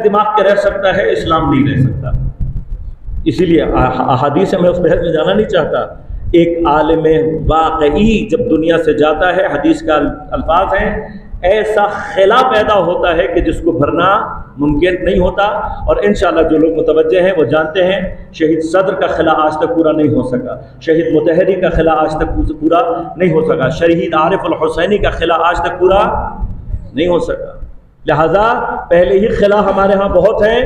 دماغ کے رہ سکتا ہے، اسلام نہیں رہ سکتا۔ اسی لیے احادیث میں اس بحث میں جانا نہیں چاہتا۔ ایک عالم واقعی جب دنیا سے جاتا ہے، حدیث کا الفاظ ہیں، ایسا خلا پیدا ہوتا ہے کہ جس کو بھرنا ممکن نہیں ہوتا۔ اور انشاءاللہ جو لوگ متوجہ ہیں وہ جانتے ہیں شہید صدر کا خلا آج تک پورا نہیں ہو سکا، شہید مطہری کا خلا آج تک پورا نہیں ہو سکا، شہید عارف الحسینی کا خلا آج تک پورا نہیں ہو سکا۔ لہذا پہلے ہی خلا ہمارے ہاں بہت ہیں،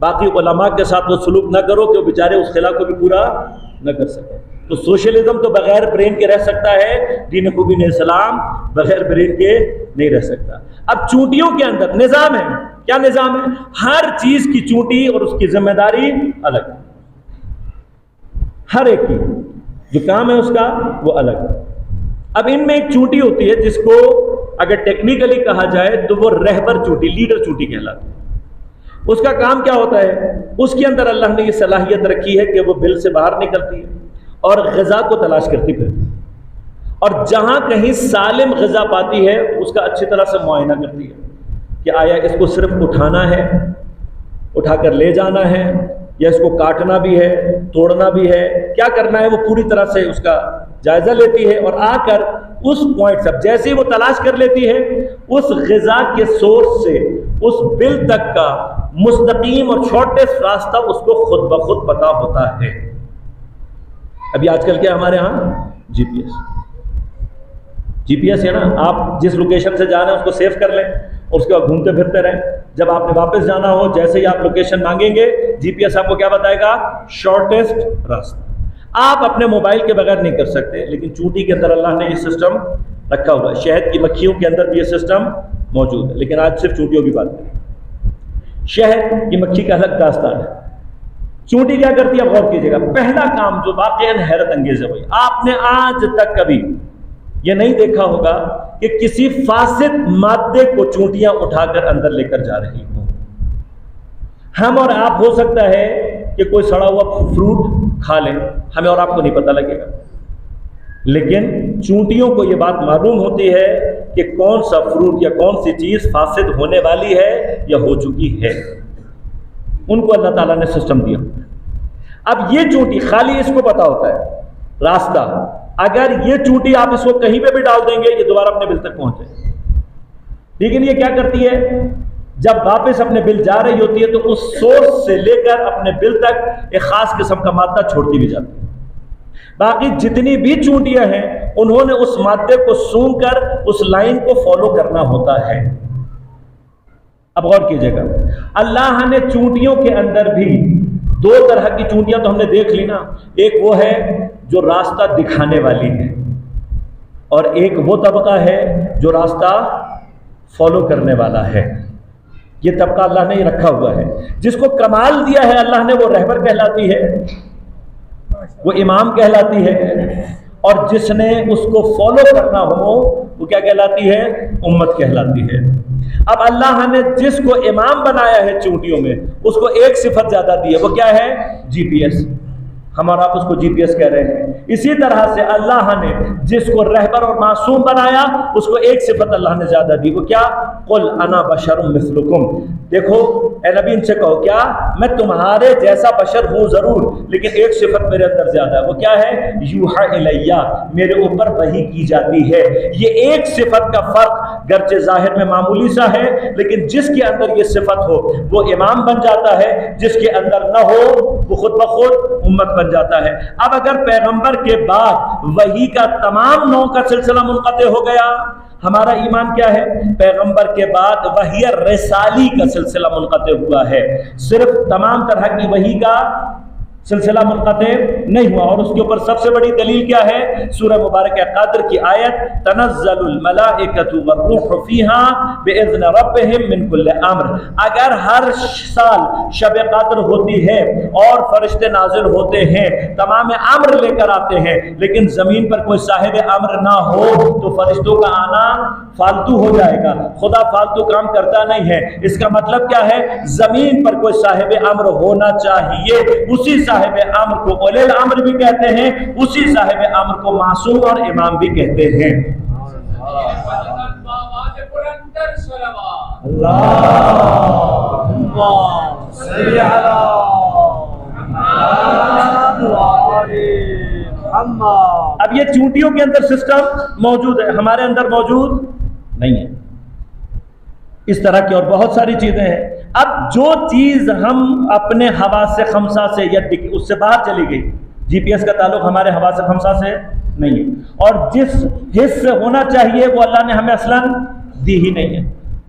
باقی علماء کے ساتھ وہ سلوک نہ کرو کہ وہ بیچارے اس خلا کو بھی پورا نہ کر سکیں۔ تو سوشلزم تو بغیر برین کے رہ سکتا ہے، دین خوبین اسلام بغیر برین کے نہیں رہ سکتا۔ اب چونٹیوں کے اندر نظام ہے، کیا نظام ہے؟ ہر چیز کی چونٹی اور اس کی ذمہ داری الگ ہے، ہر ایک کی جو کام ہے اس کا وہ الگ ہے۔ اب ان میں ایک چونٹی ہوتی ہے جس کو اگر ٹیکنیکلی کہا جائے تو وہ رہبر چونٹی، لیڈر چونٹی کہلاتی ہے۔ اس کا کام کیا ہوتا ہے؟ اس کے اندر اللہ نے یہ صلاحیت رکھی ہے کہ وہ بل سے باہر نکلتی ہے اور غذا کو تلاش کرتی پھرتی ہے، اور جہاں کہیں سالم غذا پاتی ہے اس کا اچھی طرح سے معائنہ کرتی ہے کہ آیا اس کو صرف اٹھانا ہے، اٹھا کر لے جانا ہے، یا اس کو کاٹنا بھی ہے، توڑنا بھی ہے، کیا کرنا ہے، وہ پوری طرح سے اس کا جائزہ لیتی ہے، اور آ کر اس پوائنٹ سے جیسے ہی وہ تلاش کر لیتی ہے اس غذا کے سورس سے اس بل تک کا مستقیم اور شارٹیسٹ راستہ اس کو خود بخود پتہ ہوتا ہے۔ ابھی آج کل کیا ہمارے ہاں جی پی ایس ہے نا، آپ جس لوکیشن سے جانا ہے اس کو سیو کر لیں اور اس کے بعد گھومتے پھرتے رہیں، جب آپ نے واپس جانا ہو جیسے ہی آپ لوکیشن مانگیں گے جی پی ایس آپ کو کیا بتائے گا؟ شارٹیسٹ راستہ۔ آپ اپنے موبائل کے بغیر نہیں کر سکتے، لیکن چونٹی کے اندر اللہ نے یہ سسٹم رکھا ہوا ہے، شہد کی مکھیوں کے اندر بھی یہ سسٹم موجود ہے، لیکن آج صرف چونٹیوں کی بات کریں۔ شہد کی مکھی کا الگ داستان ہے، چونٹی کیا کرتی ہے آپ غور کیجیے گا۔ پہلا کام جو واقعاً حیرت انگیز ہے، آپ نے آج تک کبھی یہ نہیں دیکھا ہوگا کہ کسی فاسد مادے کو چونٹیاں اٹھا کر اندر لے کر جا رہی ہوں۔ ہم اور آپ ہو سکتا ہے کہ کوئی سڑا ہوا فروٹ کھا لیں، ہمیں اور آپ کو نہیں پتہ لگے گا، لیکن چونٹیوں کو یہ بات معلوم ہوتی ہے کہ کون سا فروٹ یا کون سی چیز فاسد ہونے والی ہے یا ہو چکی ہے۔ ان کو اللہ تعالیٰ نے سسٹم دیا۔ اب یہ چونٹی خالی اس کو پتا ہوتا ہے راستہ، اگر یہ چونٹی آپ اس کو کہیں پہ بھی ڈال دیں گے یہ دوبارہ اپنے بل تک پہنچ جائے گی، لیکن یہ کیا کرتی ہے؟ جب واپس اپنے بل جا رہی ہوتی ہے تو اس سورس سے لے کر اپنے بل تک ایک خاص قسم کا مادہ چھوڑتی بھی جاتی ہے۔ باقی جتنی بھی چونٹیاں ہیں انہوں نے اس مادے کو سونگھ کر اس لائن کو فالو کرنا ہوتا ہے۔ اب غور کیجئے گا، اللہ نے چونٹیوں کے اندر بھی دو طرح کی چونٹیاں تو ہم نے دیکھ لی نا، ایک وہ ہے جو راستہ دکھانے والی ہے، اور ایک وہ طبقہ ہے جو راستہ فالو کرنے والا ہے۔ یہ طبقہ اللہ نے رکھا ہوا ہے، جس کو کمال دیا ہے اللہ نے وہ رہبر کہلاتی ہے، وہ امام کہلاتی ہے، اور جس نے اس کو فالو کرنا ہو وہ کیا کہلاتی ہے؟ امت کہلاتی ہے۔ اب اللہ نے جس کو امام بنایا ہے چونٹیوں میں اس کو ایک صفت زیادہ دی ہے، وہ کیا ہے؟ جی پی ایس۔ ہم اور آپ اس کو جی پی ایس کہہ رہے ہیں۔ اسی طرح سے اللہ نے جس کو رہبر اور معصوم بنایا اس کو ایک صفت اللہ نے زیادہ دی، وہ کیا؟ قل انا بشر مثلکم۔ دیکھو اے نبی ان سے کہو کیا میں تمہارے جیسا بشر ہوں ضرور، لیکن ایک صفت میرے اندر زیادہ ہے، وہ کیا ہے؟ یوحی الیہ، میرے اوپر وحی کی جاتی ہے۔ یہ ایک صفت کا فرق گرچہ ظاہر میں معمولی سا ہے، لیکن جس کے اندر یہ صفت ہو وہ امام بن جاتا ہے، جس کے اندر نہ ہو وہ خود بخود امت بن جاتا ہے۔ اب اگر پیغمبر کے بعد وحی کا تمام نوع کا سلسلہ منقطع ہو گیا، ہمارا ایمان کیا ہے؟ پیغمبر کے بعد وحی رسالی کا سلسلہ منقطع ہوا ہے، صرف تمام طرح کی وحی کا سلسلہ منقطع نہیں ہوا۔ اور اس کے اوپر سب سے بڑی دلیل کیا ہے؟ سورہ مبارکہ قدر کی آیت تنزل الملائکۃ والروح فیہا باذن ربہم من کل امر۔ اگر ہر سال شب قدر ہوتی ہے اور فرشتے نازل ہوتے ہیں، تمام امر لے کر آتے ہیں، لیکن زمین پر کوئی صاحب امر نہ ہو تو فرشتوں کا آنا فالتو ہو جائے گا۔ خدا فالتو کام کرتا نہیں ہے۔ اس کا مطلب کیا ہے؟ زمین پر کوئی صاحب امر ہونا چاہیے، اسی صاحب امر کو اولی الامر بھی کہتے ہیں، اسی صاحب امر کو معصوم اور امام بھی کہتے ہیں۔ اللہ اب یہ چونٹیوں کے اندر سسٹم موجود ہے، ہمارے اندر موجود نہیں ہے. اس طرح کی اور بہت ساری چیزیں ہیں. اب جو چیز ہم اپنے حواس خمسہ سے یا اس سے باہر چلی گئی، جی پی ایس کا تعلق ہمارے حواس خمسہ سے نہیں ہے، اور جس حص سے ہونا چاہیے وہ اللہ نے ہمیں اصلاً دی ہی نہیں ہے.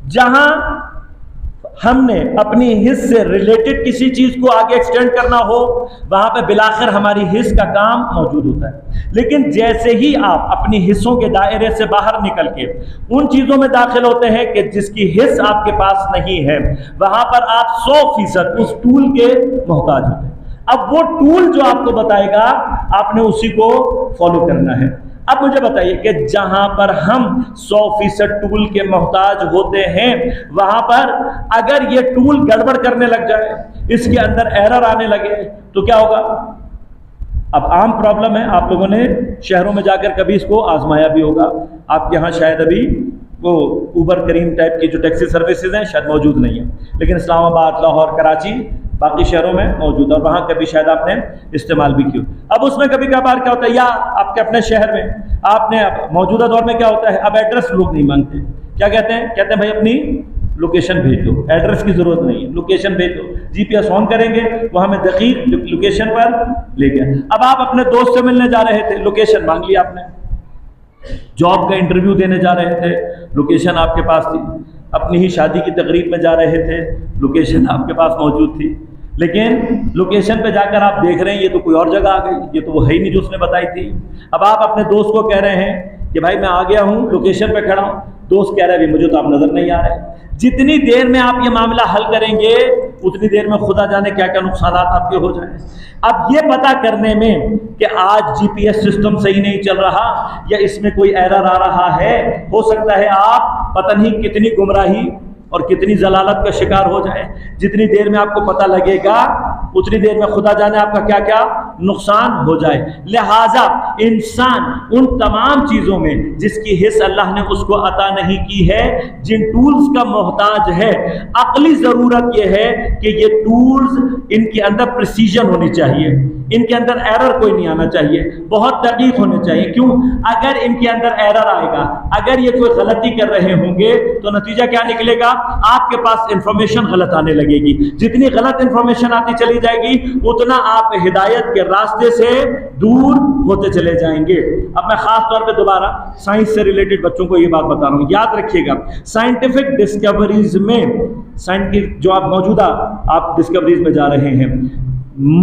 جہاں ہم نے اپنی حص سے ریلیٹڈ کسی چیز کو آگے ایکسٹینڈ کرنا ہو وہاں پہ بالآخر ہماری حص کا کام موجود ہوتا ہے. لیکن جیسے ہی آپ اپنی حصوں کے دائرے سے باہر نکل کے ان چیزوں میں داخل ہوتے ہیں کہ جس کی حص آپ کے پاس نہیں ہے، وہاں پر آپ 100% اس ٹول کے محتاج ہوتے ہیں. اب وہ ٹول جو آپ کو بتائے گا آپ نے اسی کو فالو کرنا ہے. اب مجھے بتائیے کہ جہاں پر ہم 100% ٹول کے محتاج ہوتے ہیں وہاں پر اگر یہ ٹول گڑبڑ کرنے لگ جائے، اس کے اندر ایرر آنے لگے تو کیا ہوگا؟ اب عام پرابلم ہے، آپ لوگوں نے شہروں میں جا کر کبھی اس کو آزمایا بھی ہوگا. آپ کے ہاں شاید ابھی وہ اوبر کریم ٹائپ کی جو ٹیکسی سروسز ہیں شاید موجود نہیں ہیں، لیکن اسلام آباد، لاہور، کراچی، باقی شہروں میں موجود ہے، اور وہاں کبھی شاید آپ نے استعمال بھی کیا. اب اس میں کبھی کبھار کیا ہوتا ہے، یا آپ کے اپنے شہر میں آپ نے موجودہ دور میں کیا ہوتا ہے، اب ایڈریس لوگ نہیں مانگتے. کیا کہتے ہیں بھائی اپنی لوکیشن بھیج دو، ایڈریس کی ضرورت نہیں ہے، لوکیشن بھیج دو. جی پی ایس آن کریں گے وہ ہمیں دقیق لوکیشن پر لے گیا. اب آپ اپنے دوست سے ملنے جا رہے تھے، لوکیشن مانگ لی آپ نے. جاب کا انٹرویو دینے جا رہے تھے، لوکیشن آپ کے پاس تھی. اپنی ہی شادی کی تقریب میں جا رہے تھے، لوکیشن آپ کے پاس موجود تھی. لیکن لوکیشن پہ جا کر آپ دیکھ رہے ہیں یہ تو کوئی اور جگہ آ گئی، یہ تو وہ ہے ہی نہیں جو اس نے بتائی تھی. اب آپ اپنے دوست کو کہہ رہے ہیں کہ بھائی میں آ گیا ہوں، لوکیشن پہ کھڑا ہوں. دوست کہہ رہے ہیں مجھے تو آپ نظر نہیں آ رہے. جتنی دیر میں آپ یہ معاملہ حل کریں گے اتنی دیر میں خدا جانے کیا کیا نقصانات آپ کے ہو جائیں. اب یہ پتہ کرنے میں کہ آج جی پی ایس سسٹم صحیح نہیں چل رہا یا اس میں کوئی ایرر آ رہا ہے، ہو سکتا ہے آپ پتہ نہیں کتنی گمراہی اور کتنی ضلالت کا شکار ہو جائے. جتنی دیر میں آپ کو پتہ لگے گا اتنی دیر میں خدا جانے آپ کا کیا کیا نقصان ہو جائے. لہٰذا انسان ان تمام چیزوں میں جس کی حص اللہ نے اس کو عطا نہیں کی ہے، جن ٹولز کا محتاج ہے، عقلی ضرورت یہ ہے کہ یہ ٹولز ان کے اندر پریسیجن ہونی چاہیے، ان کے اندر ایرر کوئی نہیں آنا چاہیے، بہت دقیق ہونے چاہیے. کیوں؟ اگر ان کے اندر ایرر آئے گا، اگر یہ کوئی غلطی کر رہے ہوں گے تو نتیجہ کیا نکلے گا؟ آپ کے پاس انفارمیشن غلط آنے لگے گی. جتنی غلط انفارمیشن آتی چلی جائے گی اتنا آپ ہدایت کے راستے سے دور ہوتے چلے جائیں گے. اب میں خاص طور پہ دوبارہ سائنس سے ریلیٹڈ بچوں کو یہ بات بتا رہا ہوں، یاد رکھیے گا. سائنٹیفک ڈسکوریز میں جو آپ موجودہ آپ ڈسکوریز میں جا رہے ہیں،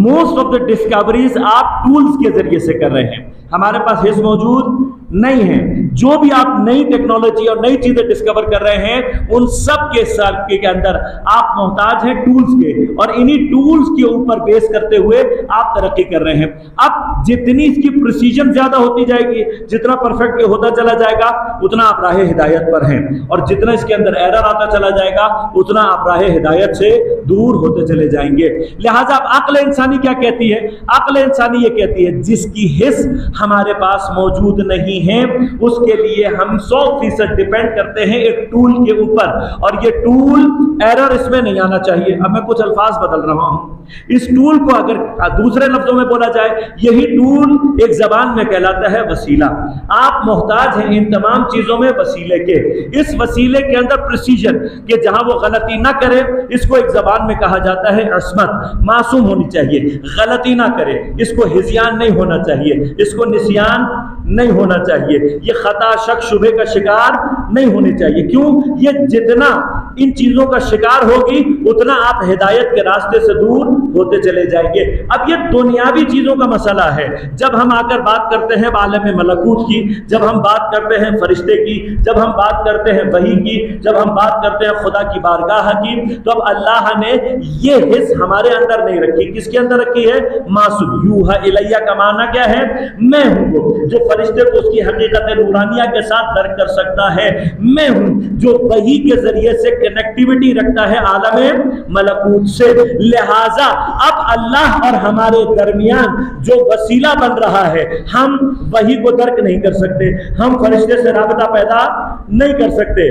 موسٹ آف دا ڈسکوریز آپ ٹولز کے ذریعے سے کر رہے ہیں. ہمارے پاس حص موجود نہیں ہے. جو بھی آپ نئی ٹیکنالوجی اور نئی چیزیں ڈسکور کر رہے ہیں ان سب کے اندر آپ محتاج ہیں ٹولز کے، اور انہی ٹولز کے اوپر بیس کرتے ہوئے آپ ترقی کر رہے ہیں. اب جتنی اس کی پریسیجن زیادہ ہوتی جائے گی، جتنا پرفیکٹ ہوتا چلا جائے گا اتنا آپ راہ ہدایت پر ہیں، اور جتنا اس کے اندر ایرر آتا چلا جائے گا اتنا آپ راہ ہدایت سے دور ہوتے چلے جائیں گے. لہٰذا اب عقل انسانی کیا کہتی ہے؟ عقل انسانی یہ کہتی ہے جس کی حص ہمارے پاس موجود نہیں ہے اس کے لیے ہم 100% ڈیپینڈ کرتے ہیں ایک ٹول کے اوپر، اور یہ ٹول ایرر اس میں نہیں آنا چاہیے. اب میں کچھ الفاظ بدل رہا ہوں. اس ٹول کو اگر دوسرے لفظوں میں بولا جائے، یہی ٹول ایک زبان میں کہلاتا ہے وسیلہ. آپ محتاج ہیں ان تمام چیزوں میں وسیلے کے. اس وسیلے کے اندر پریسیجن کہ جہاں وہ غلطی نہ کرے، اس کو ایک زبان میں کہا جاتا ہے عصمت. معصوم ہونی چاہیے، غلطی نہ کرے، اس کو ہذیان نہیں ہونا چاہیے، اس کو نسیان نہیں ہونا چاہیے، یہ خطا، شک، شبہ کا شکار نہیں ہونی چاہیے. کیوں؟ یہ جتنا ان چیزوں کا شکار ہوگی اتنا آپ ہدایت کے راستے سے دور ہوتے چلے جائیں گے. اب یہ دنیاوی چیزوں کا مسئلہ ہے. جب ہم آ کر بات کرتے ہیں عالم ملکوت کی، جب ہم بات کرتے ہیں فرشتے کی، جب ہم بات کرتے ہیں وحی کی، جب ہم بات کرتے ہیں خدا کی بارگاہ کی، تو اب اللہ نے یہ حص ہمارے اندر نہیں رکھی. کس کے اندر رکھی ہے؟ معصوم. یوحا الیہ کا معنی کیا ہے؟ میں ہوں وہ جو فرشتے کو اس کی حقیقت نورانیہ کے ساتھ درک کر سکتا ہے. میں ہوں جو وحی کے ذریعے سے کنیکٹیوٹی رکھتا ہے عالم ملکوت سے. لہذا اب اللہ اور ہمارے درمیان جو وسیلہ بن رہا ہے، ہم وحی کو درک نہیں کر سکتے، ہم فرشتے سے رابطہ پیدا نہیں کر سکتے،